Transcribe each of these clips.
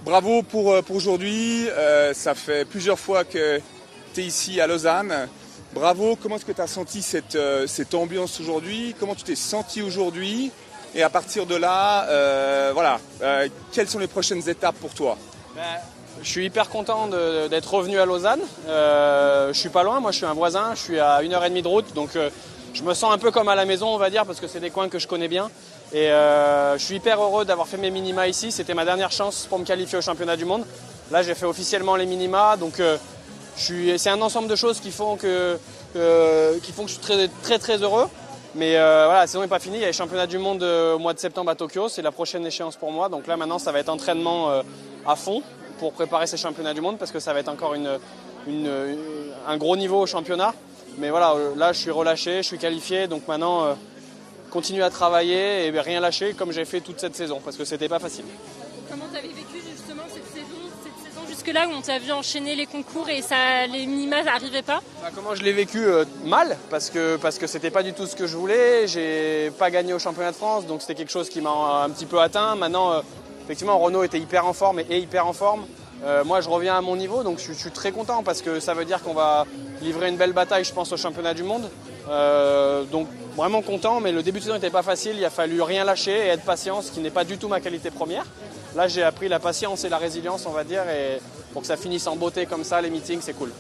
Bravo pour aujourd'hui. Ça fait plusieurs fois que tu es ici à Lausanne. Bravo. Comment est-ce que tu as senti cette ambiance aujourd'hui? Comment tu t'es senti aujourd'hui? Et à partir de là, quelles sont les prochaines étapes pour toi? Je suis hyper content d'être revenu à Lausanne. Je suis pas loin, moi je suis un voisin, je suis à 1h30 de route, donc je me sens un peu comme à la maison, on va dire, parce que c'est des coins que je connais bien. Et je suis hyper heureux d'avoir fait mes minima ici. C'était ma dernière chance pour me qualifier au championnat du monde. Là, j'ai fait officiellement les minima, donc c'est un ensemble de choses qui font que je suis très très très heureux. Mais voilà, la saison n'est pas finie. Il y a les championnats du monde au mois de septembre à Tokyo. C'est la prochaine échéance pour moi. Donc là, maintenant, ça va être entraînement à fond pour préparer ces championnats du monde parce que ça va être encore un gros niveau au championnat. Mais voilà, là, je suis relâché, je suis qualifié. Donc maintenant, continuer à travailler et rien lâcher comme j'ai fait toute cette saison parce que c'était pas facile. Comment tu avais vécu justement cette saison jusque-là où on t'a vu enchaîner les concours et les minima n'arrivaient pas? Comment je l'ai vécu? Mal parce que c'était pas du tout ce que je voulais. J'ai pas gagné au championnat de France, donc c'était quelque chose qui m'a un petit peu atteint. Maintenant, effectivement, Renaud était hyper en forme et est hyper en forme. Moi, je reviens à mon niveau, donc je suis très content parce que ça veut dire qu'on va livrer une belle bataille, je pense, au championnat du monde. Donc vraiment content, mais le début de saison n'était pas facile. Il a fallu rien lâcher et être patient, ce qui n'est pas du tout ma qualité première. Là, j'ai appris la patience et la résilience, on va dire, et pour que ça finisse en beauté comme ça, les meetings, c'est cool.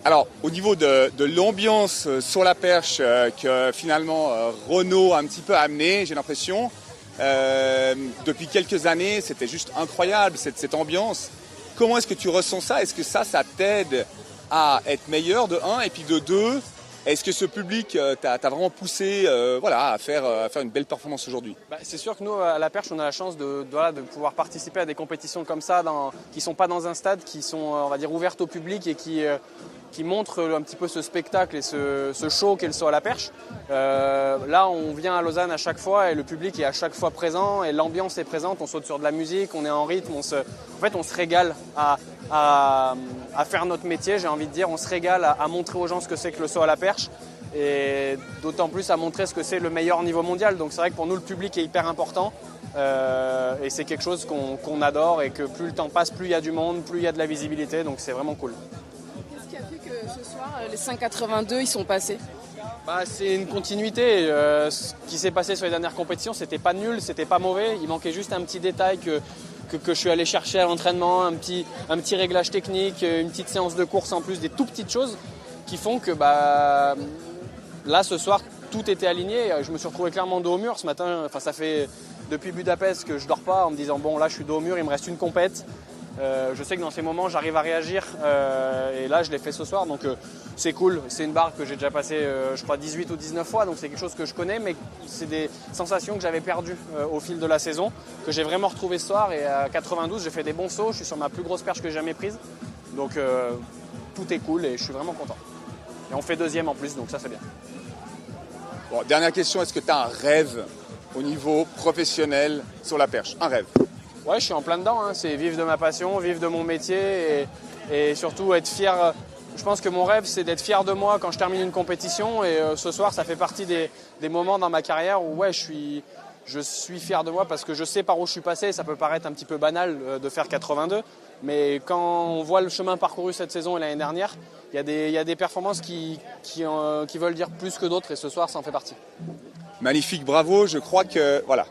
Alors, au niveau de l'ambiance sur la perche que finalement Renaud a un petit peu amené, j'ai l'impression, depuis quelques années, c'était juste incroyable cette ambiance. Comment est-ce que tu ressens ça? Est-ce que ça t'aide à être meilleur de 1 et puis de 2? Est-ce que ce public t'a vraiment poussé à faire une belle performance aujourd'hui? C'est sûr que nous, à la perche, on a la chance de pouvoir participer à des compétitions comme ça, qui ne sont pas dans un stade, qui sont on va dire, ouvertes au public et qui montrent un petit peu ce spectacle et ce show qu'est le saut à la perche. Là, on vient à Lausanne à chaque fois et le public est à chaque fois présent et l'ambiance est présente. On saute sur de la musique, on est en rythme, on se régale à faire notre métier, j'ai envie de dire. On se régale à montrer aux gens ce que c'est que le saut à la perche et d'autant plus à montrer ce que c'est le meilleur niveau mondial. Donc c'est vrai que pour nous, le public est hyper important et c'est quelque chose qu'on adore et que plus le temps passe, plus il y a du monde, plus il y a de la visibilité. Donc c'est vraiment cool. Qu'est-ce qui a fait que ce soir, les 5,82 ils sont passés? C'est une continuité. Ce qui s'est passé sur les dernières compétitions, c'était pas nul, c'était pas mauvais. Il manquait juste un petit détail que je suis allé chercher à l'entraînement, un petit réglage technique, une petite séance de course en plus, des tout petites choses qui font que là ce soir tout était aligné. Je me suis retrouvé clairement dos au mur ce matin. Enfin, ça fait depuis Budapest que je dors pas en me disant bon là je suis dos au mur, il me reste une compète. Je sais que dans ces moments j'arrive à réagir et là je l'ai fait ce soir donc c'est cool, c'est une barre que j'ai déjà passée je crois 18 ou 19 fois donc c'est quelque chose que je connais mais c'est des sensations que j'avais perdues au fil de la saison que j'ai vraiment retrouvé ce soir et à 92 j'ai fait des bons sauts, je suis sur ma plus grosse perche que j'ai jamais prise donc tout est cool et je suis vraiment content et on fait deuxième en plus donc ça c'est bien. Bon, dernière question, est-ce que tu as un rêve au niveau professionnel sur la perche? Un rêve? Ouais, je suis en plein dedans, c'est vivre de ma passion, vivre de mon métier et surtout être fier. Je pense que mon rêve, c'est d'être fier de moi quand je termine une compétition et ce soir, ça fait partie des moments dans ma carrière où ouais, je suis fier de moi parce que je sais par où je suis passé. Ça peut paraître un petit peu banal de faire 82, mais quand on voit le chemin parcouru cette saison et l'année dernière, il y a des performances qui veulent dire plus que d'autres et ce soir, ça en fait partie. Magnifique, bravo, je crois que voilà.